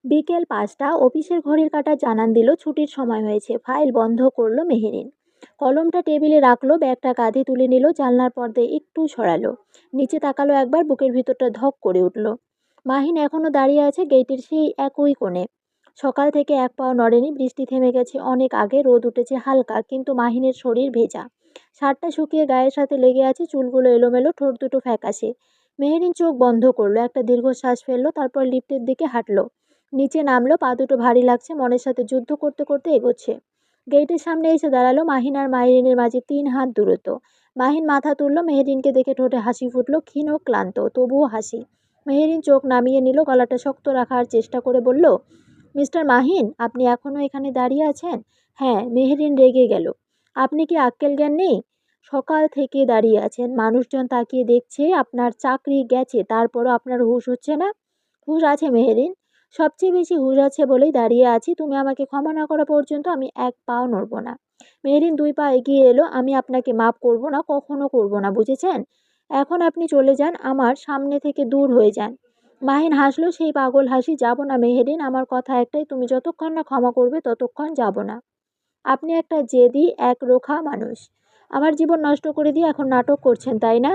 বিকেল ৫টা অফিসের ঘড়ির কাঁটা জানান দিল ছুটির সময় হয়েছে। ফাইল বন্ধ করলো মেহেরিন। কলমটা টেবিলে রাখলো, ব্যাগটা কাঁধে তুলে নিল, জানলার পর্দায় একটু সরালো। নিচে তাকালো একবার, বুকের ভিতরটা ধক করে উঠল। মাহিন এখনো দাঁড়িয়ে আছে গেটের সেই একই কোণে। সকাল থেকে এক পাও নড়েনি, বৃষ্টি থেমে গেছে অনেক আগে, রোদ উঠেছে হালকা, কিন্তু মাহিনের শরীর ভেজা। শার্টটা শুকিয়ে গায়ের সাথে লেগে আছে, চুলগুলো এলোমেলো, ঠোঁট দুটো ফ্যাকাশে। মেহেরিন চোখ বন্ধ করলো, একটা দীর্ঘশ্বাস ফেললো, তারপর লিফটের দিকে হাঁটলো। নিচে নামলো, পা দুটো ভারী লাগছে, মনের সাথে যুদ্ধ করতে করতে এগোচ্ছে। গেটের সামনে এসে দাঁড়ালো, মাহিন আর মেহেরিনের মাঝে 3 হাত দূরত্ব। মাহিন মাথা তুললো, মেহেরিনকে দেখে ঠোঁটে হাসি ফুটলো, ক্ষীণ ক্লান্ত তবুও হাসি। মেহেরিন চোখ নামিয়ে নিল, গলাটা শক্ত রাখার চেষ্টা করে বলল, মিস্টার মাহিন, আপনি এখনো এখানে দাঁড়িয়ে আছেন? হ্যাঁ। মেহেরিন রেগে গেল। আপনি কি আক্কেল জ্ঞান নেই? সকাল থেকে দাঁড়িয়ে আছেন, মানুষজন তাকিয়ে দেখছে, আপনার চাকরি গেছে, তারপরও আপনার হুঁশ হচ্ছে না? হুঁশ আছে মেহেরিন, সবচেয়ে বেশি হুঁশ আছে বলেই দাঁড়িয়ে আছি। তুমি আমাকে ক্ষমা না করা পর্যন্ত আমি এক পাও নড়ব না। মেহেরিন 2 পা এগিয়ে এলো। আমি আপনাকে মাফ করব না, কখনো করব না, বুঝেছেন? এখন আপনি চলে যান, আমার সামনে থেকে দূর হয়ে যান। মাহিন হাসলো, সেই পাগল হাসি। যাব না মেহেরিন, আমার কথা একটাই, তুমি যতক্ষণ না ক্ষমা করবে ততক্ষণ যাব না। আপনি একটা জেদি একরোখা মানুষ। আমার জীবন নষ্ট করে দিয়ে এখন নাটক করছেন, তাই না?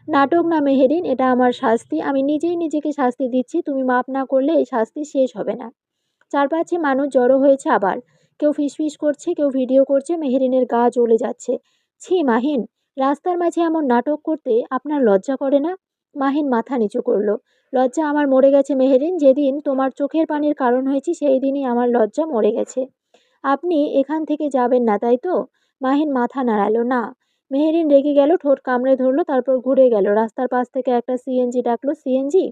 নাটক না মেহেরিন, এটা আমার শাস্তি। আমি নিজেই নিজেকে শাস্তি দিচ্ছি। তুমি মাপ না করলে এই শাস্তি শেষ হবে না। চারপাশে মানুষ জড়ো হয়েছে আবার। কেউ ফিসফিস করছে, কেউ ভিডিও করছে। মেহেরিনের গা জ্বলে যাচ্ছে। ছি মাহিন, রাস্তার মাঝে এমন নাটক করতে আপনার লজ্জা করে না? মাহিন মাথা নিচু করলো। লজ্জা আমার মরে গেছে মেহেরিন, যেদিন তোমার চোখের পানির কারণ হয়েছি সেই দিনই আমার লজ্জা মরে গেছে। আপনি এখান থেকে যাবেন না, তাই তো? মাহিন মাথা নাড়ালো, না। মেহেরিন রেগে গেল, ঠোঁট কামড়ে ধরলো, তারপর ঘুরে গেল। রাস্তার পাশ থেকে একটা সিএনজি ডাকলো, সিএনজি।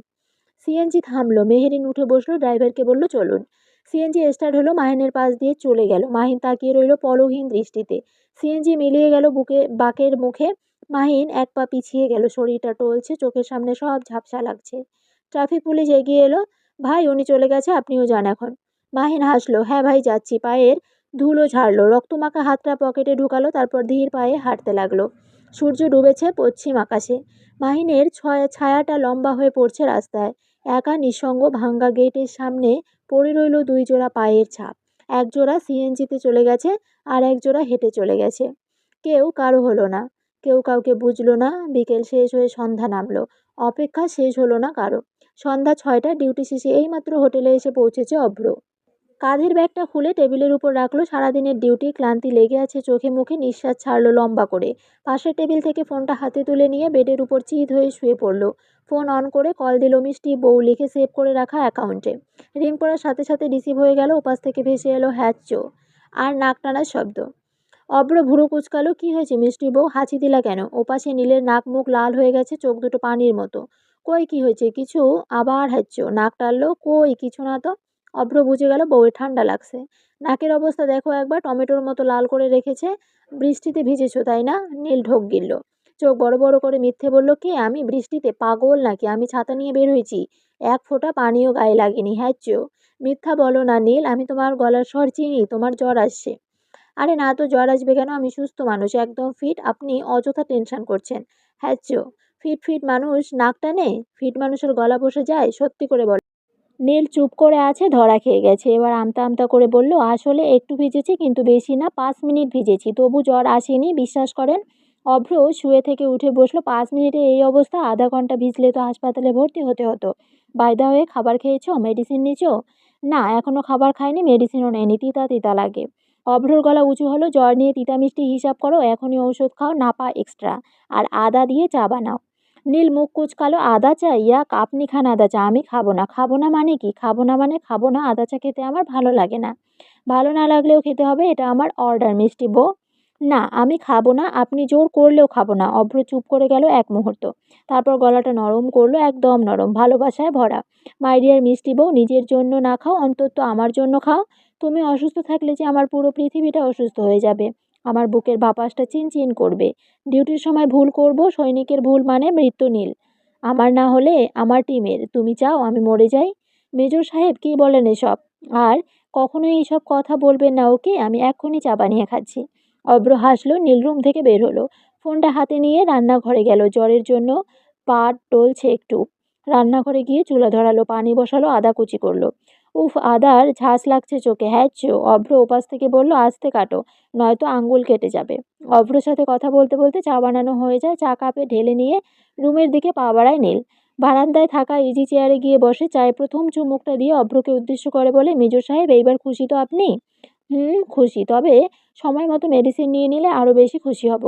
সিএনজি থামলো। মেহেরিন উঠে বসলো, ড্রাইভারকে বলল, চলুন। সিএনজি স্টার্ট হলো, মাহিনের পাশ দিয়ে চলে গেল। মাহিন তাকিয়ে রইল পলকহীন দৃষ্টিতে। সিএনজি মিলিয়ে গেল বুকে বাকের মুখে। মাহিন 1 পা পিছিয়ে গেল, শরীরটা টলছে, চোখের সামনে সব ঝাপসা লাগছে। ট্রাফিক পুলিশ এগিয়ে এলো। ভাই, উনি চলে গেছে, আপনিও যান এখন। মাহিন হাসলো, হ্যাঁ ভাই যাচ্ছি। পায়ের ধুলো ঝাড়লো, রক্তমাখা হাতটা পকেটে ঢুকালো, তারপর ধীর পায়ে হাঁটতে লাগলো। সূর্য ডুবেছে পশ্চিম আকাশে। মাহিনের ছায়াটা লম্বা হয়ে পড়ছে রাস্তায়। একা নিঃসঙ্গ ভাঙ্গা গেটের সামনে পড়ে রইল 2 জোড়া পায়ের ছাপ। এক জোড়া সিএনজিতে চলে গেছে, আর এক জোড়া হেঁটে চলে গেছে। কেউ কারো হলো না, কেউ কাউকে বুঝলো না। বিকেল শেষ হয়ে সন্ধ্যা নামলো। অপেক্ষা শেষ হলো না কারো। সন্ধ্যা 6টা, ডিউটি শেষে এইমাত্র হোটেলে এসে পৌঁছেছে অভ্র। কাঁধের ব্যাগটা খুলে টেবিলের উপর রাখলো। সারাদিনের ডিউটি, ক্লান্তি লেগে আছে চোখে মুখে। নিঃশ্বাস ছাড়লো লম্বা করে। পাশের টেবিল থেকে ফোনটা হাতে তুলে নিয়ে বেডের উপর চিত হয়ে শুয়ে পড়ল। ফোন অন করে কল দিল মিষ্টি বউ লিখে সেভ করে রাখা অ্যাকাউন্টে। রিং করার সাথে সাথে রিসিভ হয়ে গেল। ওপাশ থেকে ভেসে এলো হ্যাচো আর নাক টানার শব্দ। অভ্র ভুরু কুচকালো। কি হয়েছে মিষ্টি বউ, হাঁচি দিলা কেন? ওপাশে নীলের নাক মুখ লাল হয়ে গেছে, চোখ দুটো পানির মতো। কই কি হয়েছে? কিছু? আবার হ্যাচো, নাক টানলো। কই কিছু না তো। অভ্র বুঝে গেল বউয়ের ঠান্ডা লাগছে। নাকের অবস্থা দেখো একবার, টমেটোর মতো লাল করে রেখেছে। বৃষ্টিতে ভিজেছো তাই না? নীল ঢোক গিলল। চোখ বড় বড় করে মিথ্যে বলল, কে আমি বৃষ্টিতে? পাগল নাকি? আমি ছাতা নিয়ে বের হয়েছি, এক ফোঁটা পানিও গায়ে লাগেনি। হ্যাচো। মিথ্যা বলো না নীল, আমি তোমার গলার স্বর চিনি। তোমার জ্বর আসছে। আরে না তো, জ্বর আসবে কেন? আমি সুস্থ মানুষ, একদম ফিট। আপনি অযথা টেনশন করছেন। হ্যাচো। ফিট ফিট মানুষ নাক টানে? ফিট মানুষের গলা বসে যায়? সত্যি করে বল। নীল চুপ করে আছে, ধরা খেয়ে গেছে। এবার আমতা আমতা করে বলল, আসলে একটু ভিজেছি, কিন্তু বেশি না, 5 মিনিট ভিজেছি, তবু জ্বর আসেনি, বিশ্বাস করেন। অভ্র শুয়ে থেকে উঠে বসলো। 5 মিনিটে এই অবস্থা? আধা ঘন্টা ভিজলে তো হাসপাতালে ভর্তি হতে হতো। বাইদা হয়ে খাবার খেয়েছো? মেডিসিন নিয়েছো? না, এখনো খাবার খাইনি, মেডিসিনও নেয়নি, তিতা তিতা লাগে। অভ্রর গলা উঁচু হলো, জ্বর নিয়ে তিতা মিষ্টি হিসাব করো, এখনই ঔষধ খাও, নাপা এক্সট্রা, আর আদা দিয়ে চা বানাও। নীল মুখ কুচকালো। আদা চা? ইয়াক, আপনি খান আদা চা, আমি খাবো না। খাবো না মানে কি? খাবো না মানে খাবো না, আদা চা খেতে আমার ভালো লাগে না। ভালো না লাগলেও খেতে হবে, এটা আমার অর্ডার মিষ্টি বউ। না, আমি খাবো না, আপনি জোর করলেও খাবো না। অভ্র চুপ করে গেল 1 মুহূর্ত। তারপর গলাটা নরম করলো, একদম নরম, ভালোবাসায় ভরা। মাই ডিয়ার মিষ্টি বউ, নিজের জন্য না খাও, অন্তত আমার জন্য খাও। তুমি অসুস্থ থাকলে যে আমার পুরো পৃথিবীটা অসুস্থ হয়ে যাবে। আমার বুকের বাপাসটা চিনচিন করবে। ডিউটির সময় ভুল করব, সৈনিকের ভুল মানে মৃত্যু নীল। আমার না হলে আমার টিমের। তুমি চাও আমি মরে যাই? মেজর সাহেব কি বলেন এসব? আর কখনোই এইসব কথা বলবেন না, ওকে? আমি এক্ষুনি চা বানিয়ে খাচ্ছি। অভ্র হাসলো। নীল রুম থেকে বের হলো। ফোনটা হাতে নিয়ে রান্নাঘরে গেল। জ্বরের জন্য পা টলছে একটু। রান্নাঘরে গিয়ে চুলা ধরালো, পানি বসালো, আদা কুচি করলো। উফ, আদার ঝাঁজ লাগছে চোখে, হ্যাঁচো। অভ্র ওপাশ থেকে বলল, আস্তে কাটো, নয়তো আঙ্গুল কেটে যাবে। অভ্রর সাথে কথা বলতে বলতে চা বানানো হয়ে যায়। চা কাপে ঢেলে নিয়ে রুমের দিকে পা বাড়ায় নীল। বারান্দায় থাকা ইজি চেয়ারে গিয়ে বসে। চায়ে প্রথম চুমুকটা দিয়ে অভ্রকে উদ্দেশ্য করে বলে, মেজর সাহেব, এইবার খুশি তো আপনি? হুম, খুশি। তবে সময় মতো মেডিসিন নিয়ে নিলে আরও বেশি খুশি হব।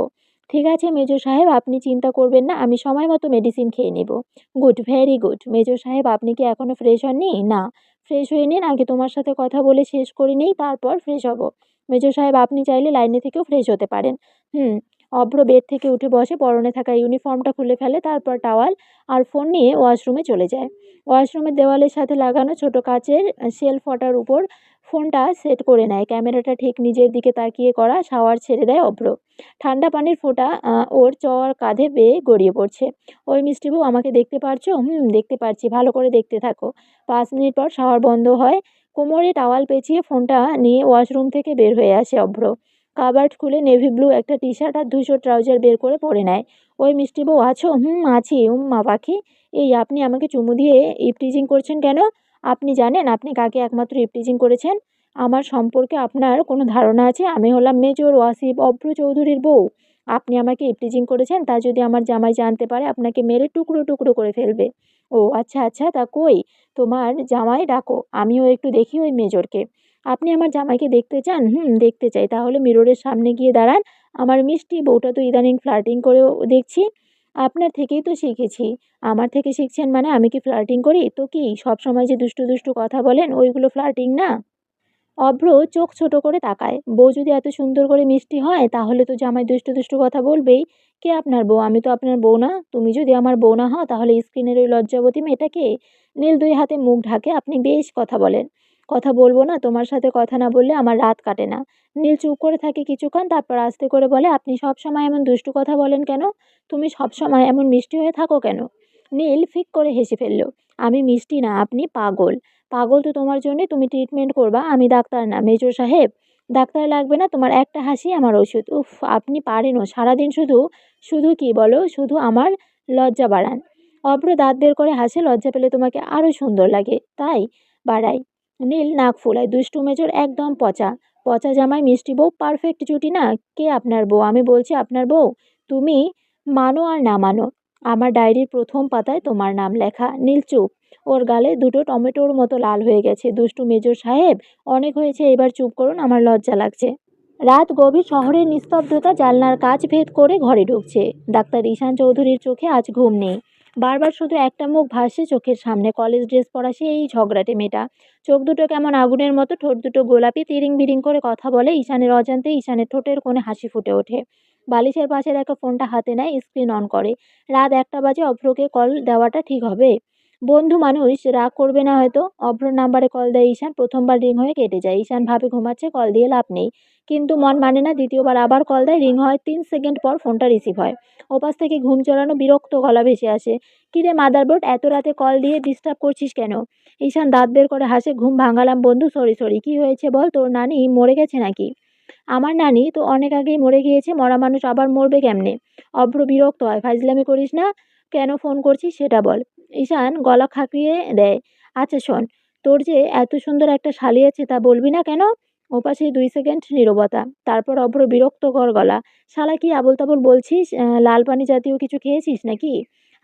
ঠিক আছে মেজর সাহেব, আপনি চিন্তা করবেন না, আমি সময় মতো মেডিসিন খেয়ে নেব। Good, very good. মেজর সাহেব, আপনি কি এখনো ফ্রেশ হননি? না। ফ্রেশ হয়ে নিন আগে, তোমার সাথে কথা বলে শেষ করে নেই, তারপর ফ্রেশ হব। মেজর সাহেব, আপনি চাইলে লাইনে থেকেও ফ্রেশ হতে পারেন। হুম। অভ্র বেড থেকে উঠে বসে, পরনে থাকা ইউনিফর্মটা খুলে ফেলে, তারপর টাওয়াল আর ফোন নিয়ে ওয়াশরুমে চলে যায়। ওয়াশরুমের দেওয়ালের সাথে লাগানো ছোট কাচের শেলফটার উপর ফোনটা সেট করে নেয়। ক্যামেরাটা ঠিক নিজের দিকে তাকিয়ে করা। শাওয়ার ছেড়ে দেয় অভ্র। ঠান্ডা পানির ফোঁটা ওর চর কাঁধে বেয়ে গড়িয়ে পড়ছে। ওই মিষ্টি বউ, আমাকে দেখতে পারছো? হুম, দেখতে পারছি, ভালো করে দেখতে থাকো। 5 মিনিট পর শাওয়ার বন্ধ হয়। কোমরে টাওয়াল পেঁচিয়ে ফোনটা নিয়ে ওয়াশরুম থেকে বের হয়ে আসে অভ্র। কাবার্ড খুলে নেভি ব্লু একটা টি শার্ট আর ধূসর ট্রাউজার বের করে পরে নেয়। ওই মিষ্টি বউ, আছো? হুম, আছি। মা পাখি, এই আপনি আমাকে চুমু দিয়ে ইপটিজিং করছেন কেন? আপনি জানেন আপনি কাকে একমাত্র ইপটিজিং করেছেন? আমার সম্পর্কে আপনার কোনো ধারণা আছে? আমি হলাম মেজর ওয়াসিফ, অভ্র চৌধুরীর বউ। আপনি আমাকে ইপটিজিং করেছেন, তা যদি আমার জামাই জানতে পারে আপনাকে মেরে টুকরো টুকরো করে ফেলবে। ও আচ্ছা আচ্ছা, তা কই তোমার জামাই, ডাকো, আমিও একটু দেখি ওই মেজরকে। আপনি আমার জামাইকে দেখতে চান? হুম, দেখতে চাই। তাহলে মিররের সামনে গিয়ে দাঁড়ান। আমার মিষ্টি বউটা তো ইদানিং ফ্লার্টিং করেও দেখছি। আপনার থেকেই তো শিখেছি। আমার থেকে শিখছেন মানে? আমি কি ফ্লার্টিং করি? তো কি সব সময় যে দুষ্টু দুষ্টু কথা বলেন ওইগুলো ফ্লার্টিং না? অভ্র চোখ ছোট করে তাকায়। বউ যদি এত সুন্দর করে মিষ্টি হয় তাহলে তো জামাই দুষ্টু দুষ্টু কথা বলবেই। কে আপনার বউ? আমি তো আপনার বউ না। তুমি যদি আমার বউ না হও তাহলে স্ক্রিনের ওই লজ্জাবতী মেয়েটা কে? নীল 2 হাতে মুখ ঢাকে। আপনি বেশ কথা বলেন। কথা বলবো না? তোমার সাথে কথা না বললে আমার রাত কাটে না। নীল চুপ করে থাকে কিছুক্ষণ, তারপর আস্তে করে বলে, আপনি সব সময় এমন দুষ্টু কথা বলেন কেন? তুমি সব সময় এমন মিষ্টি হয়ে থাকো কেন? নীল ফিক করে হেসে ফেলল। আমি মিষ্টি না, আপনি পাগল। পাগল তো তোমার জন্যে, তুমি ট্রিটমেন্ট করবা, আমি ডাক্তার না। মেজর সাহেব, ডাক্তার লাগবে না, তোমার একটা হাসি আমার ওষুধ। উফ, আপনি পারেনও, সারাদিন শুধু শুধু কি বলো, শুধু আমার লজ্জা বাড়ান। অভ্র দাঁত বের করে হাসে। লজ্জা পেলে তোমাকে আরো সুন্দর লাগে, তাই বাড়াই। নীল নাক ফুলায়। দুষ্টু মেজর একদম পচা। পচা জামাই মিষ্টি বউ পারফেক্ট জুটি না? কে আপনার বউ? আমি বলছি আপনার বউ। তুমি মানো আর না মানো, আমার ডায়েরির প্রথম পাতায় তোমার নাম লেখা। নীল চুপ। ওর গালে দুটো টমেটোর মতো লাল হয়ে গেছে। দুষ্টু মেজর সাহেব, অনেক হয়েছে, এবার চুপ করুন, আমার লজ্জা লাগছে। রাত গভীর। শহরের নিস্তব্ধতা জানলার কাচ ভেদ করে ঘরে ঢুকছে। ডাক্তার ঈশান চৌধুরীর চোখে আজ ঘুম নেই। বারবার শুধু একটা মুখ ভাসছে চোখের সামনে, কলেজ ড্রেস পরা সেই ঝগড়াটে মেয়েটা। চোখ দুটো কেমন আগুনের মতো, ঠোঁট দুটো গোলাপি, তিরিং বিরিং করে কথা বলে। ঈশানের অজান্তে ঈশানের ঠোঁটের কোণে হাসি ফুটে ওঠে। বালিশের পাশে রাখা ফোনটা হাতে নেয়, স্ক্রিন অন করে। রাত 1টা বাজে। অভ্রকে কল দেওয়াটা ঠিক হবে? বন্ধু মানুষ, রাগ করবে না হয়তো। অভ্রর নাম্বারে কল দেয় ঈশান। প্রথমবার রিং হয়ে কেটে যায়। ঈশান ভাবে ঘুমাচ্ছে, কল দিয়ে লাভ নেই। কিন্তু মন মানে না। দ্বিতীয়বার আবার কল দেয়। রিং হয়। 3 সেকেন্ড পর ফোনটা রিসিভ হয়। ওপাশ থেকে ঘুম চড়ানো বিরক্ত গলা ভেসে আসে। কিরে মাদারবোর্ড, এত রাতে কল দিয়ে ডিস্টার্ব করছিস কেন? ঈশান দাঁত বের করে হাসে। ঘুম ভাঙালাম বন্ধু, সরি সরি। কি হয়েছে বল, তোর নানি মরে গেছে নাকি? আমার নানি তো অনেক আগেই মরে গিয়েছে, মরা মানুষ আবার মরবে কেমনে? অভ্র বিরক্ত হয়। ফাইজলামি করিস না, কেন ফোন করছিস সেটা বল। ঈশান গলা খাঁকিয়ে দেয়। আচ্ছা শোন, তোর যে এত সুন্দর একটা শালি আছে তা বলবি না কেন? ওপাশে 2 সেকেন্ড নীরবতা। তারপর অভ্র বিরক্তকর গলা। শালা কি আবোল তাবোল বলছিস? লাল পানি জাতীয় কিছু খেয়েছিস নাকি?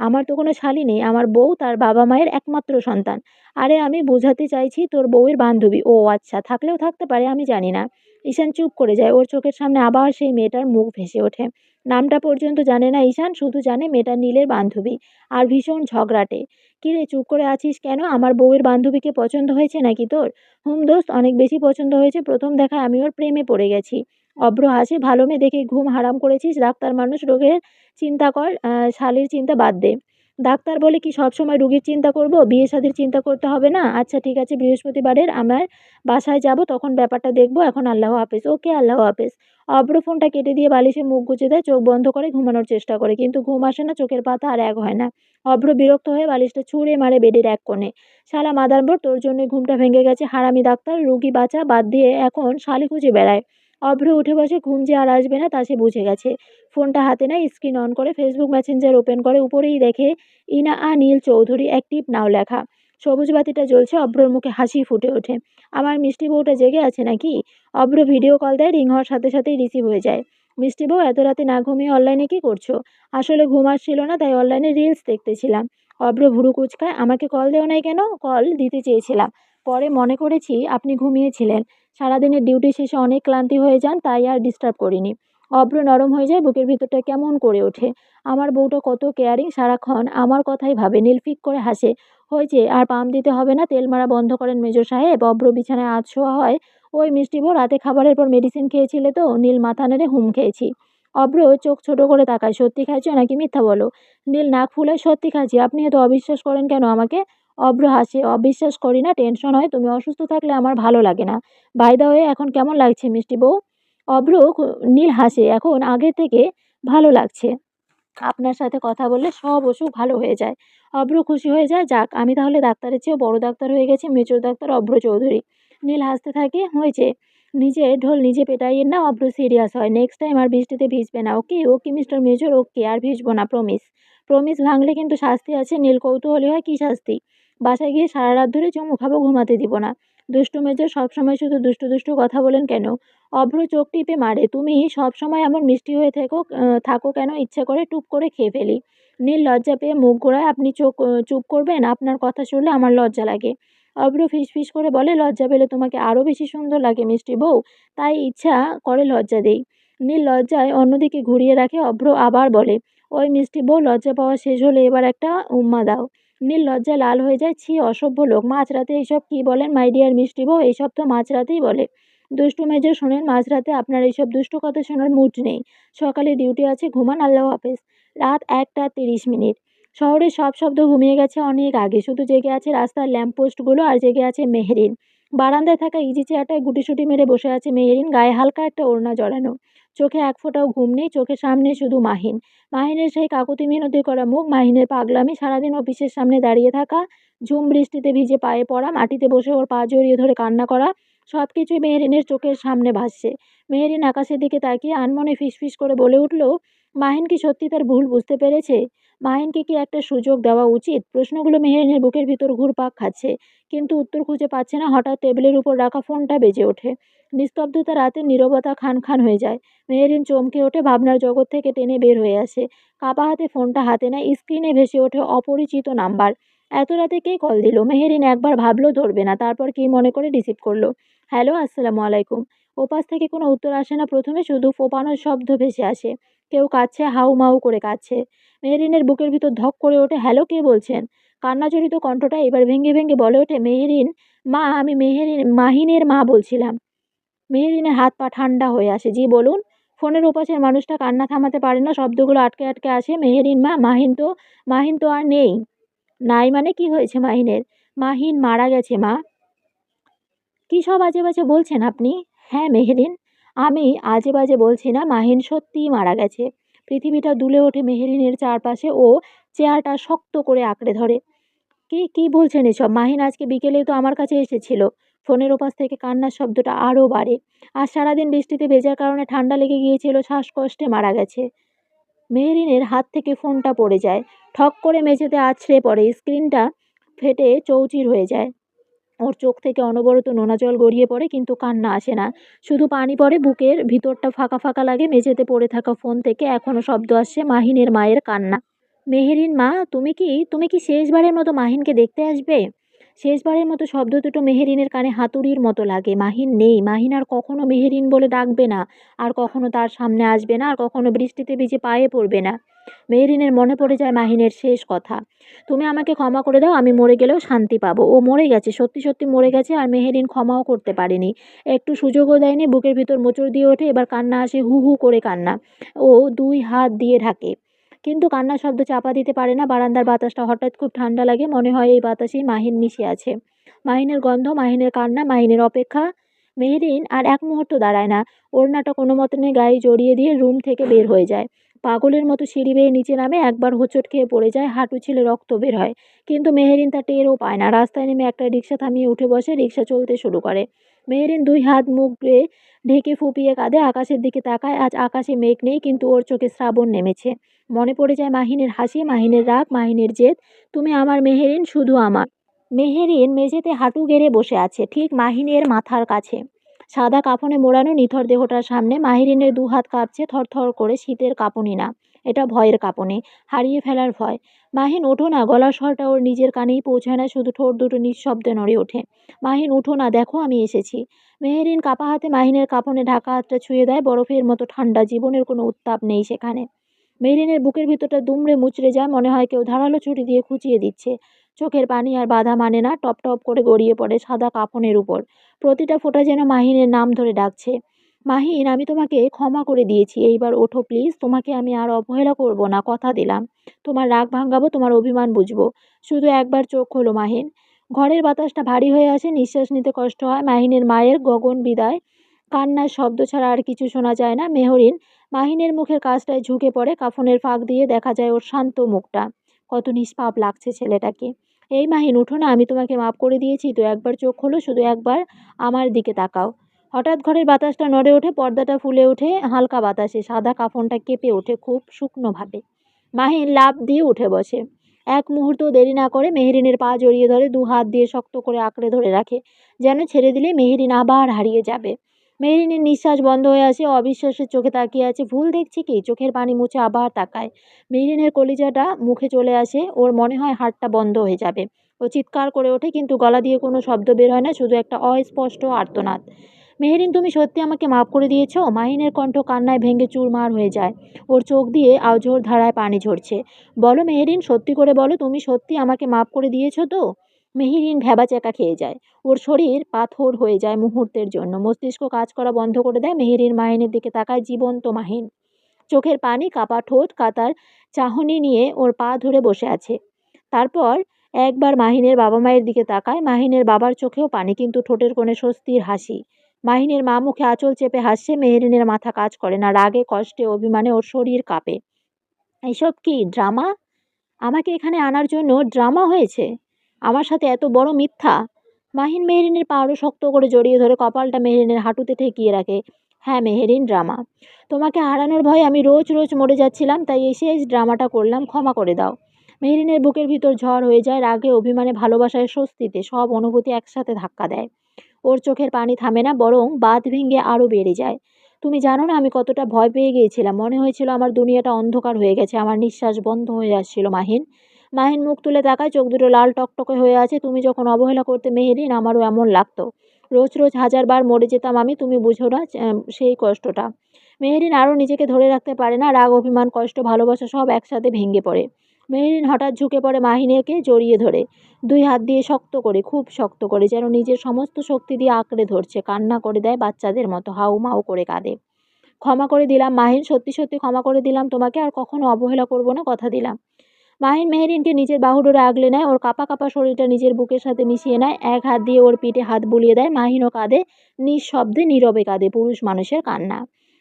আমার তো কোনো শালি নেই, আমার বউ তার বাবা মায়ের একমাত্র সন্তান। আরে আমি বোঝাতে চাইছি তোর বউয়ের বান্ধবী। ও আচ্ছা, থাকলেও থাকতে পারে, আমি জানি না। ঈশান চুপ করে যায়। ওর চোখের সামনে আবার সেই মেয়েটার মুখ ভেসে ওঠে। নামটা পর্যন্ত জানে না ঈশান, শুধু জানে মেয়েটা নীলের বান্ধবী। আর ভীষণ ঝগড়াটে। কিরে চুপ করে আছিস কেন? আমার বউয়ের বান্ধবীকে পছন্দ হয়েছে নাকি তোর? হুম দোস্ত, অনেক বেশি পছন্দ হয়েছে। প্রথম দেখায় আমি ওর প্রেমে পড়ে গেছি। অভ্র হাসে। ভালো মেয়ে দেখে ঘুম হারাম করেছিস। ডাক্তার মানুষ, রোগের চিন্তা কর, শালীর চিন্তা বাদ দে। ডাক্তার বলে কি সবসময় রুগীর চিন্তা করব? বিয়ে শাদির চিন্তা করতে হবে না? আচ্ছা ঠিক আছে, বৃহস্পতিবারের আমার বাসায় যাব, তখন ব্যাপারটা দেখবো। এখন আল্লাহ হাফেজ। ওকে, আল্লাহ হাফেজ। অভ্র ফোনটা কেটে দিয়ে বালিশে মুখ গুজে দেয়। চোখ বন্ধ করে ঘুমানোর চেষ্টা করে, কিন্তু ঘুম আসে না। চোখের পাতা আর এক হয় না। অভ্র বিরক্ত হয়ে বালিশটা ছুঁড়ে মারে বেডের এক কোণে। শালা মাদারবোর্ড, তোর জন্য ঘুমটা ভেঙে গেছে। হারামি ডাক্তার রুগী বাঁচা বাদ দিয়ে এখন শালি খুঁজে বেড়ায়। অভ্র উঠে বসে। ঘুম যে আর আসবে না তা সে বুঝে গেছে। ফোনটা হাতে নেয়, স্ক্রিন অন করে ফেসবুক মেসেঞ্জার ওপেন করে। উপরেই দেখে ইনা নীল চৌধুরী, অ্যাক্টিভ নাও লেখা। সবুজ বাতিটা জ্বলছে, অভ্রর মুখে হাসি ফুটে ওঠে। আমার মিষ্টি বউটা জেগে আছে নাকি? অভ্র ভিডিও কল দেয়, রিং হওয়ার সাথে সাথেই রিসিভ হয়ে যায়। মিষ্টি বউ, এত রাতে না ঘুমিয়ে অনলাইনে কি করছো? আসলে ঘুম আসছিল না, তাই অনলাইনে রিলস দেখতেছিলাম। অভ্র ভুরু কুঁচকায়, আমাকে কল দেও নাই কেন? কল দিতে চেয়েছিলাম, পরে মনে করেছি আপনি ঘুমিয়েছিলেন। সারাদিনের ডিউটি শেষে অনেক ক্লান্তি হয়ে যান, তাই আর ডিস্টার্ব করিনি। অভ্র নরম হয়ে যায়, বুকের ভিতরটা কেমন করে ওঠে। আমার বউটা কত কেয়ারিং, সারাক্ষণ আমার কথাই ভাবে। নীল ফিক করে হাসে। হয়েছে, আর পাম দিতে হবে না, তেল মারা বন্ধ করেন মেজর সাহেব। অভ্র বিছানায় আধশোয়া হয়। ওই মিষ্টি বউ, রাতে খাবারের পর মেডিসিন খেয়েছিলে তো? নীল মাথা নেড়ে হুম খেয়েছি। অভ্র চোখ ছোট করে তাকায়, সত্যি খাইছো নাকি মিথ্যা বলো? নীল নাক ফুলায়, সত্যি খাচ্ছি। আপনি এত অবিশ্বাস করেন কেন আমাকে? অভ্র হাসে, অবিশ্বাস করি না, টেনশন হয়। তুমি অসুস্থ থাকলে আমার ভালো লাগে না। বাই দা ওয়ে, এখন কেমন লাগছে মিষ্টি বউ? নীল হাসে, এখন আগের থেকে ভালো লাগছে। আপনার সাথে কথা বললে সব অসুখ ভালো হয়ে যায়। অভ্র খুশি হয়ে যায়, যাক, আমি তাহলে ডাক্তারের চেয়েও বড় ডাক্তার হয়ে গেছি, মেজর ডাক্তার অভ্র চৌধুরী। নীল হাসতে থাকে, হয়েছে, নিজে ঢোল নিজে পেটাইয়ের না। অভ্র সিরিয়াস হয়, নেক্সট টাইম আর বৃষ্টিতে ভিজবে না, ওকে? ওকে মিস্টার মেজর, ওকে, আর ভিজবো না, প্রমিস। প্রমিস ভাঙলে কিন্তু শাস্তি আছে। নীল কৌতূহলী হয়, কি শাস্তি? বাসায় গিয়ে সারা রাত ধরে চুমু খাবো, ঘুমাতে দিব না। দুষ্টু মেজর, সবসময় শুধু দুষ্টু দুষ্টু কথা বলেন কেন? অভ্র চোখ টিপে মারে, তুমি সবসময় এমন মিষ্টি হয়ে থাকো কেন? ইচ্ছে করে টুপ করে খেয়ে ফেলি। নীল লজ্জা পেয়ে মুখ ঘোরায়, আপনি চুপ করবেন? আপনার কথা শুনলে আমার লজ্জা লাগে। অভ্র ফিসফিস করে বলে, লজ্জা পেলে তোমাকে আরো বেশি সুন্দর লাগে মিষ্টি বউ, তাই ইচ্ছা করে লজ্জা দেই। নীল লজ্জায় অন্যদিকে ঘুরিয়ে রাখে। অভ্র আবার বলে, ওই মিষ্টি বউ, লজ্জা পাওয়া শেষ হলে এবার একটা উম্মা দাও। নীল লজ্জায় লাল হয়ে যায়, ছি, অসভ্য লোক। মাঝরাতে এইসব কি বলেন মাই ডিয়ার মিষ্টি বউ? এইসব তো মাঝরাতেই বলে। দুষ্টু মেজর, শোনেন, মাঝরাতে আপনার এইসব দুষ্টু কথা শোনার মুড নেই। সকালে ডিউটি আছে, ঘুমান, আল্লাহ হাফেজ। রাত 1টা 30 মিনিট। শহরের সব শব্দ ঘুমিয়ে গেছে অনেক আগে, শুধু জেগে আছে রাস্তার ল্যাম্পপোস্টগুলো, আর জেগে আছে মেহেরিন। বারান্দায় থাকা ইজি চেয়ারটায় গুটিসুটি মেরে বসে আছে মেহেরিন, গায়ে হালকা একটা ওড়না জড়ানো। চোখে এক ফোঁটাও ঘুম নেই, চোখের সামনে শুধু মাহিন। মাহিনের সেই কাকুতি মিনতি করা মুখ, মাহিনের পাগলামি, সারাদিন অফিসের সামনে দাঁড়িয়ে থাকা, ঝুম বৃষ্টিতে ভিজে পায়ে পড়া, মাটিতে বসে ওর পা জড়িয়ে ধরে কান্না করা, সবকিছুই মেহেরিনের চোখের সামনে ভাসছে। মেহেরিন আকাশের দিকে তাকিয়ে আনমনে ফিসফিস করে বলে উঠল, মাহিন কি সত্যি তার ভুল বুঝতে পেরেছে? মাহিনকে কি একটা সুযোগ দেওয়া উচিত? প্রশ্নগুলো মেহেরিনের বুকের ভিতর ঘুরপাক খাচ্ছে, কিন্তু উত্তর খুঁজে পাচ্ছে না। হঠাৎ টেবিলের উপর রাখা ফোনটা বেজে ওঠে। নিস্তব্ধতা, রাতের নীরবতা খান খান হয়ে যায়। মেহেরিন চমকে ওঠে, ভাবনার জগৎ থেকে টেনে বের হয়ে আসে। কাপা হাতে ফোনটা হাতে নেয়, স্ক্রিনে ভেসে ওঠে অপরিচিত নাম্বার। এত রাতে কে কল দিল? মেহেরিন একবার ভাবলো ধরবে না, তারপর কি মনে করে রিসিভ করলো। হ্যালো, আসসালামু আলাইকুম। ওপাশ থেকে কোনো উত্তর আসে না, প্রথমে শুধু ফোঁপানোর শব্দ ভেসে আসে। কেউ কাঁদছে, হাউ-মাউ করে কাঁদছে। মেহেরিনের বুকের ভিতর ধক করে ওঠে, হ্যালো, কে বলছেন? কান্নাজড়িত কণ্ঠটা এবার ভেঙে ভেঙে বলে ওঠে, মেহেরিন মা, আমি মাহিনের মা বলছিলাম। মেহেরিনের হাত পা ঠান্ডা হয়ে আসে, জি বলুন। ফোনের ওপাশের মানুষটা কান্না থামাতে পারে না, শব্দগুলো আটকে আটকে আসে, মেহেরিন মা, মাহিন তো আর নেই। নাই মানে? কি হয়েছে মাহিনের? মাহিন মারা গেছে মা। কী সব আজে বাজে বলছেন আপনি? হ্যাঁ মেহেরিন, আমি আজে বাজে বলছি না, মাহিন সত্যিই মারা গেছে। পৃথিবীটা দুলে ওঠে মেহেরিনের চারপাশে, ও চেয়ারটা শক্ত করে আঁকড়ে ধরে। কি কি বলছেন এসব? মাহিন আজকে বিকেলেই তো আমার কাছে এসেছিল। ফোনের ওপাশ থেকে কান্নার শব্দটা আরও বাড়ে। আজ সারাদিন বৃষ্টিতে ভেজার কারণে ঠান্ডা লেগে গিয়েছিল, শ্বাসকষ্টে মারা গেছে। মেহেরিনের হাত থেকে ফোনটা পড়ে যায়, ঠক করে মেঝেতে আছড়ে পড়ে, স্ক্রিনটা ফেটে চৌচির হয়ে যায়। ওর চোখ থেকে অনবরত নোনা জল গড়িয়ে পড়ে, কিন্তু কান্না আসে না, শুধু পানি পড়ে। বুকের ভিতরটা ফাঁকা ফাঁকা লাগে। মেঝেতে পড়ে থাকা ফোন থেকে এখনো শব্দ আসছে, মাহিনের মায়ের কান্না। মেহেরিন মা, তুমি কি শেষবারের মতো মাহিনকে দেখতে আসবে? শেষবারের মতো শব্দ দুটো মেহেরিনের কানে হাতুড়ির মতো লাগে। মাহিন নেই। মাহিন আর কখনো মেহেরিন বলে ডাকবে না, আর কখনো তার সামনে আসবে না, আর কখনো বৃষ্টিতে ভিজে পায়ে পড়বে না। মেহেরিনের মনে পড়ে যায় মাহিনের শেষ কথা, তুমি আমাকে ক্ষমা করে দাও, আমি মরে গেলেও শান্তি পাবো। ও মরে গেছে, সত্যি সত্যি মরে গেছে, আর মেহেরিন ক্ষমাও করতে পারেনি, একটু সুযোগও দেয়নি। বুকের ভিতর মোচড় দিয়ে ওঠে, এবার কান্না আসে, হু হু করে কান্না। ও দুই হাত দিয়ে ঢাকে, কিন্তু কান্নার শব্দ চাপা দিতে পারে না। বারান্দার বাতাসটা হঠাৎ খুব ঠান্ডা লাগে, মনে হয় এই বাতাসেই মাহিন মিশে আছে। মাহিনের গন্ধ, মাহিনের কান্না, মাহিনের অপেক্ষা। মেহেরিন আর এক মুহূর্ত দাঁড়ায় না, ওড়নাটা কোনো মতনে গায়ে জড়িয়ে দিয়ে রুম থেকে বের হয়ে যায়। পাগলের মতো সিঁড়ি বেয়ে নিচে নামে, একবার হোঁচট খেয়ে পড়ে যায়, হাঁটু ছিলে রক্ত বের হয়, কিন্তু মেহেরিন তা টেরও পায় না। রাস্তায় নেমে একটা রিক্সা থামিয়ে উঠে বসে, রিক্সা চলতে শুরু করে। মেহেরিন দুই হাত মুখে ঢেকে ফুপিয়ে কাঁদে, আকাশের দিকে তাকায়। আজ আকাশে মেঘ নেই, কিন্তু ওর চোখে শ্রাবণ নেমেছে। মনে পড়ে যায় মাহিনের হাসি, মাহিনের রাগ, মাহিনের জেদ। তুমি আমার মেহেরিন, শুধু আমার। মেহেরিন মেঝেতে হাঁটু গেড়ে বসে আছে, ঠিক মাহিনের মাথার কাছে। সাদা কাফনে মোড়ানো নিথর দেহটার সামনে মাহিরিনের দুহাত কাঁপছে থরথর করে, শীতের কাঁপুনি না, এটা ভয়ের কাঁপুনি, হারিয়ে ফেলার ভয়। মাহিন ওঠো না, গলার স্বরটা ওর নিজের কানেই পৌঁছায় না, শুধু ঠোঁট দুটো নিঃশব্দে নড়ে ওঠে। মাহিন উঠো না, দেখো আমি এসেছি। মেহেরিন কাপা হাতে মাহিনের কাফনে ঢাকা হাতটা ছুঁয়ে দেয়, বরফের মতো ঠান্ডা, জীবনের কোনো উত্তাপ নেই সেখানে। মেহেরিনের বুকের ভিতরটা দুমড়ে মুচড়ে যায়, মনে হয় কেউ ধারালো ছুরি দিয়ে খুঁচিয়ে দিচ্ছে। চোখের পানি আর বাধা মানে না, টপ টপ করে গড়িয়ে পড়ে সাদা কাফনের উপর। প্রতিটা ফোঁটা যেন মাহিনের নাম ধরে ডাকছে। মাহিন, আমি তোমাকে ক্ষমা করে দিয়েছি, এইবার ওঠো প্লিজ, তোমাকে আমি আর অবহেলা করব না, কথা দিলাম। তোমার রাগ ভাঙাবো, তোমার অভিমান বুঝবো। শুধু একবার চোখ খোলো মাহিন। ঘরের বাতাসটা ভারী হয়ে আসে, নিঃশ্বাস নিতে কষ্ট হয়। মাহিনের মায়ের গগন বিদায়, কান্নার শব্দ ছাড়া আর কিছু শোনা যায় না। মেহরিন মাহিনের মুখের কাছটায় ঝুঁকে পড়ে, কাফনের ফাঁক দিয়ে দেখা যায় ওর শান্ত মুখটা। কত নিষ্পাপ লাগছে ছেলেটাকে। এই মাহিন, উঠো না, আমি তোমাকে মাফ করে দিয়েছি তো, একবার চোখ খোলো, শুধু একবার আমার দিকে তাকাও। হঠাৎ ঘরের বাতাসটা নড়ে ওঠে, পর্দাটা ফুলে ওঠে হালকা বাতাসে, সাদা কাফনটা কেঁপে ওঠে খুব শুকনো ভাবে। মাহিন লাফ দিয়ে উঠে বসে। এক মুহূর্ত দেরি না করে মেহেরিনের পা জড়িয়ে ধরে, দু হাত দিয়ে শক্ত করে আঁকড়ে ধরে রাখে, যেন ছেড়ে দিলে মেহেরিন আবার হারিয়ে যাবে। মেহেরিনের নিঃশ্বাস বন্ধ হয়ে আসে, অবিশ্বাসের চোখে তাকিয়ে আছে। ভুল দেখছি কি? চোখের পানি মুছে আবার তাকায়। মেহেরিনের কলিজাটা মুখে চলে আসে, ওর মনে হয় হাড়টা বন্ধ হয়ে যাবে। ও চিৎকার করে ওঠে, কিন্তু গলা দিয়ে কোনো শব্দ বের হয় না, শুধু একটা অস্পষ্ট আর্তনাদ। মেহেরিন, তুমি সত্যি আমাকে মাফ করে দিয়েছো? মাহিনের কণ্ঠ কান্নায় ভেঙে চুরমার হয়ে যায়। ওর চোখ দিয়ে আওঝোর ধারায় পানি ঝরছে। বলো মেহেরিন, সত্যি করে বলো, তুমি সত্যি আমাকে মাফ করে দিয়েছো তো? মেহেরিন ভ্যাবাচ্যাকা খেয়ে যায়। ওর শরীর পাথর হয়ে যায় মুহূর্তের জন্য, মস্তিষ্ক কাজ করা বন্ধ করে দেয়। মেহেরিন মাহিনের দিকে তাকায়, জীবন্ত মাহিন। চোখের পানি, কাপা ঠোঁট, কাতার চাহনি নিয়ে ওর পা ধরে বসে আছে। তারপর একবার মাহিনের বাবা মায়ের দিকে তাকায়। মাহিনের বাবার চোখেও পানি, কিন্তু ঠোঁটের কোণে স্বস্তির হাসি। মাহিনের মা মুখে আঁচল চেপে হাসছে। মেহেরিনের মাথা কাজ করে না, রাগে কষ্টে অভিমানে ওর শরীর কাঁপে। এসব কি ড্রামা? আমাকে এখানে আনার জন্য ড্রামা হয়েছে? আমার সাথে এত বড় মিথ্যা? মাহিন মেহেরিনের পা আরো শক্ত করে জড়িয়ে ধরে, কপালটা মেহেরিনের হাঁটুতে ঠেকিয়ে রাখে। হ্যাঁ মেহেরিন, ড্রামা। তোমাকে হারানোর ভয়ে আমি রোজ রোজ মরে যাচ্ছিলাম, তাই এই শেষ ড্রামাটা করলাম, ক্ষমা করে দাও। মেহেরিনের বুকের ভিতর ঝড় হয়ে যায়, রাগে, অভিমানে, ভালোবাসায়, স্বস্তিতে, সব অনুভূতি একসাথে ধাক্কা দেয়। ওর চোখের পানি থামে না, বরং বাঁধ ভেঙে আরো বেড়ে যায়। তুমি জানো না আমি কতটা ভয় পেয়ে গিয়েছিলাম, মনে হয়েছিল আমার দুনিয়াটা অন্ধকার হয়ে গেছে, আমার নিঃশ্বাস বন্ধ হয়ে আসছিল। মাহিন। মাহিন মুখ তুলে তাকায়, চোখ দুটো লাল টকটকে হয়ে আছে। তুমি যখন অবহেলা করতে মেহেরিন, আমারও এমন লাগতো। রোজ রোজ হাজারবার মরে যেতাম আমি, তুমি বুঝো না সেই কষ্টটা। মেহেরিন আরও নিজেকে ধরে রাখতে পারে না, রাগ, অভিমান, কষ্ট, ভালোবাসা সব একসাথে ভেঙে পড়ে। মেহেরিন হঠাৎ ঝুঁকে পড়ে, মাহিনেকে জড়িয়ে ধরে, দুই হাত দিয়ে শক্ত করে, খুব শক্ত করে, যেন নিজের সমস্ত শক্তি দিয়ে আঁকড়ে ধরছে। কান্না করে দেয় বাচ্চাদের মতো, হাউমাউ করে কাঁদে। ক্ষমা করে দিলাম মাহিন, সত্যি সত্যি ক্ষমা করে দিলাম তোমাকে, আর কখনো অবহেলা করব না, কথা দিলাম। মাহিন মেহেরিনকে নিজের বাহুডোরে আগলে নেয়, ওর কাঁপা কাঁপা শরীরটা নিজের বুকের সাথে মিশিয়ে নেয়, এক হাত দিয়ে ওর পিঠে হাত বুলিয়ে দেয়। মাহিনও কাঁদে, নিঃশব্দে নীরবে কাঁদে, পুরুষ মানুষের কান্না।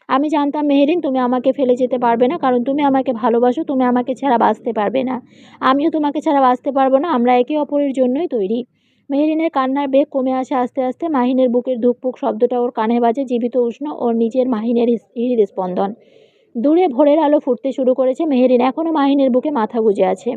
আমি জানতাম মেহেরিন, তুমি আমাকে ফেলে যেতে পারবে না, কারণ তুমি আমাকে ভালোবাসো, তুমি আমাকে ছাড়া বাঁচতে পারবে না। আমিও তোমাকে ছাড়া বাঁচতে পারবো না, আমরা একে অপরের জন্যই তৈরি। মেহেরিনের কান্নার বেগ কমে আসে আস্তে আস্তে। মাহিনের বুকের ধুকপুক শব্দটা ওর কানে বাজে, জীবিত, উষ্ণ, ওর নিজের মাহিনের হৃদস্পন্দন। দূরে ভোরের আলো ফুটতে শুরু করেছে। মেহেরিন এখনও মাহিনের বুকে মাথা গুঁজে আছে।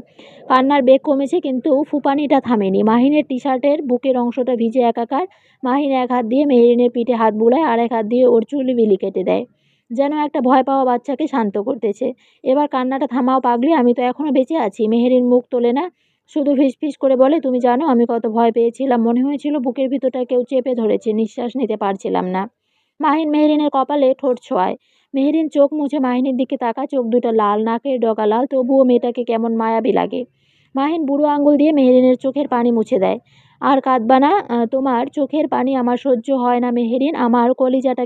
কান্নার বেগ কমেছে, কিন্তু ফুপানিটা থামেনি। মাহিনের টি শার্টের বুকের অংশটা ভিজে একাকার। মাহিন এক হাত দিয়ে মেহেরিনের পিঠে হাত বুলায়, আর এক হাত দিয়ে ওর চুল বিলি কেটে দেয়, যেন একটা ভয় পাওয়া বাচ্চাকে শান্ত করতেছে। এবার কান্নাটা থামাও পাগলি, আমি তো এখনো বেঁচে আছি। মেহেরিন মুখ তোলে না, শুধু ফিসফিস করে বলে, তুমি জানো আমি কত ভয় পেয়েছিলাম, মনে হয়েছিল বুকের ভিতরটা কেউ চেপে ধরেছে, নিঃশ্বাস নিতে পারছিলাম না। মাহিন মেহেরিনের কপালে ঠোঁট ছোঁয়ায়। মেহেরিন চোখ মুছে মাহিনের দিকে তাকায়, চোখ দুটো লাল, নাকের ডগা লাল, তবুও মেয়েটাকে কেমন মায়াবী লাগে। মাহিন বুড়ো আঙুল দিয়ে মেহেরিনের চোখের পানি মুছে দেয়। আর কাঁদবা না, তোমার চোখের পানি আমার সহ্য হয় না মেহেরিন, আমার কলিজাটা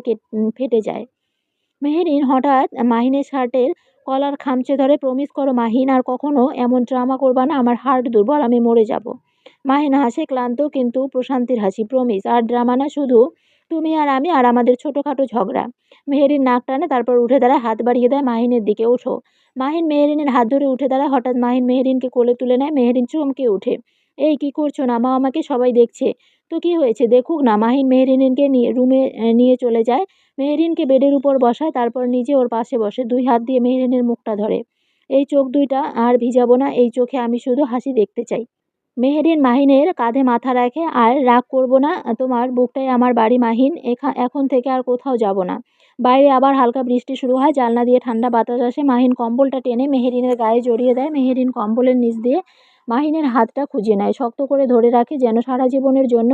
ফেটে যায়। মেহেরিন হঠাৎ মাহিনের শার্টের কলার খামচে ধরে, প্রমিস করো মাহিন, আর কখনো এমন ড্রামা করবা না, আমার হার্ট দুর্বল, আমি মরে যাব। মাহিন হাসে, ক্লান্ত কিন্তু প্রশান্তির হাসি। প্রমিস, আর ড্রামা না, শুধু তুমি আর আমি আর আমাদের ছোটোখাটো ঝগড়া। মেহেরিন নাক টানে, তারপর উঠে দাঁড়ায়, হাত বাড়িয়ে দেয় মাহিনের দিকে, ওঠো। মাহিন মেহেরিনের হাত ধরে উঠে দাঁড়ায়। হঠাৎ মাহিন মেহেরিনকে কোলে তুলে নেয়। মেহেরিন চমকে ওঠে। এই কি করছো? নামাও আমাকে, সবাই দেখছে। তো কি হয়েছে, দেখুক না। মাহিন মেহেরিনকে নিয়ে রুমে নিয়ে চলে যায়। মেহেরিনকে বেডের উপর বসায়, তারপর নিজে ওর পাশে বসে, দুই হাত দিয়ে মেহেরিনের মুখটা ধরে। এই চোখ দুইটা আর ভিজাবো না, এই চোখে আমি শুধু হাসি দেখতে চাই। মেহেরিন মাহিনের কাঁধে মাথা রাখে। আর রাগ করবো না, তোমার বুকটাই আমার বাড়ি মাহিন, এখন থেকে আর কোথাও যাব না। বাইরে আবার হালকা বৃষ্টি শুরু হয়, জানলা দিয়ে ঠান্ডা বাতাস আসে। মাহিন কম্বলটা টেনে মেহেরিনের গায়ে জড়িয়ে দেয়। মেহেরিন কম্বলের নিচ দিয়ে মাহিনের হাতটা খুঁজে নেয়, শক্ত করে ধরে রাখে, যেন সারা জীবনের জন্য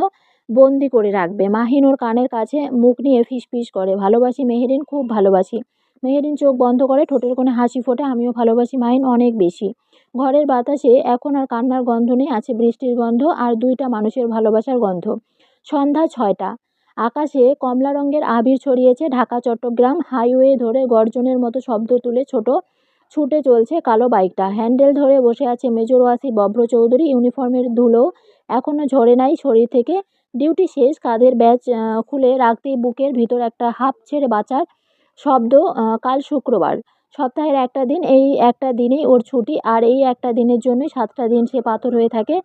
বন্দি করে রাখবে। মাহিন ওর কানের কাছে মুখ নিয়ে ফিসফিস করে, ভালোবাসি মেহেরিন, খুব ভালোবাসি। মেহেরিন চোখ বন্ধ করে, ঠোঁটের কোণে হাসি ফোটে, আমিও ভালোবাসি মাহিন, অনেক বেশি। ঘরের বাতাসে এখন আর কান্নার গন্ধ নেই, আছে বৃষ্টির গন্ধ আর দুইটা মানুষের ভালোবাসার গন্ধ। সন্ধ্যা 6টা। আকাশে কমলা রঙের আবির ছড়িয়েছে। ঢাকা চট্টগ্রাম হাইওয়ে ধরে গর্জনের মতো শব্দ তুলে ছুটে চলছে কালো বাইকটা। হ্যান্ডেল ধরে বসে আছে মেজর ওয়াসি বব্র চৌধুরী। ইউনিফর্মের ধুলো এখনো ঝরে নাই শরীর থেকে। ডিউটি শেষ, কাঁধের ব্যাজ খুলে রাখতেই বুকের ভিতর একটা হাঁপ ছেড়ে বাঁচার শব্দ। কাল শুক্রবার, সপ্তাহের একটা দিন, এই একটা দিনেই ওর ছুটি, আর এই একটা দিনের জন্যই 7টা দিন সে পাথর হয়ে থাকে।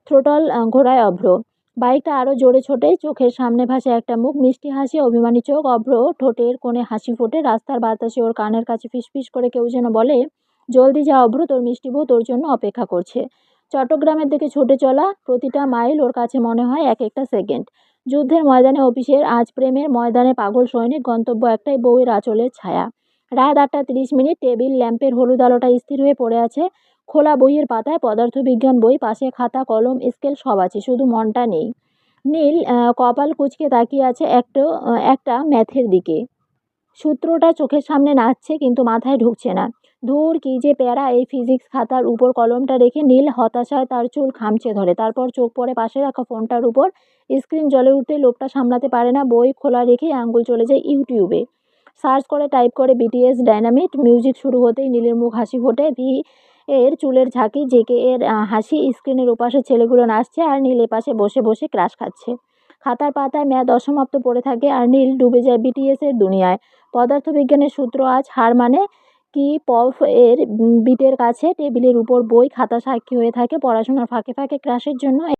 থ্রোটল ঘোরায় অভ্র। বাইকটা আরও জোরে ছোটে, চোখের সামনে ভাসে একটা মুখ, মিষ্টি হাসি, অভিমানী চোখ। অভ্র ঠোঁটের কোণে হাসি ফোটে। রাস্তার বাতাসে ওর কানের কাছে ফিসফিস করে কেউ যেন বলে, জলদি যা অভ্র, তোর মিষ্টি বউ তোর জন্য অপেক্ষা করছে। চট্টগ্রামের দিকে ছুটে চলা প্রতিটা মাইল ওর কাছে মনে হয় এক একটা সেকেন্ড। যুদ্ধের ময়দানে অফিসের, আজ প্রেমের ময়দানে পাগল সৈনিক, গন্তব্য একটাই, বউয়ের আঁচলের ছায়া। রাত 8টা 30 মিনিট। টেবিল ল্যাম্পের হলুদ আলোটা স্থির হয়ে পড়ে আছে। খোলা বইয়ের পাতায় পদার্থবিজ্ঞান বই, পাশে খাতা কলম স্কেল সব আছে, শুধু মনটা নেই। নীল কপাল কুঁচকে তাকিয়ে আছে একটা ম্যাথের দিকে। সূত্রটা চোখের সামনে নাচছে কিন্তু মাথায় ঢুকছে না। ধুর, কি যে প্যারা! এই ফিজিক্স খাতার উপর কলমটা রেখে নীল হতাশায় তার চুল খামচে ধরে। তারপর চোখ পড়ে পাশে রাখা ফোনটার উপর। স্ক্রিন জ্বলে উঠতে লোভটা সামলাতে পারে না। বই খোলা রেখেই আঙ্গুল চলে যায় ইউটিউবে। সার্চ করে টাইপ করে বিটিএস ডায়নামিট। মিউজিক শুরু হতেই নীলের মুখ হাসি ফোটে। এর চুলের ঝাঁকি, জেকে এর হাসি। স্ক্রিনের ওপাশে ছেলেগুলো নাচছে আর নীল এপাশে বসে বসে ক্রাশ খাচ্ছে। খাতার পাতায় ম্যাথ অসমাপ্ত পড়ে থাকে আর নীল ডুবে যায় বিটিএস এর দুনিয়ায়। পদার্থবিজ্ঞানের সূত্র আজ হার মানে কি পফ এর বিটের কাছে। টেবিলের উপর বই খাতা সাক্ষী হয়ে থাকে। পড়াশোনার ফাঁকে ফাঁকে ক্রাশের জন্য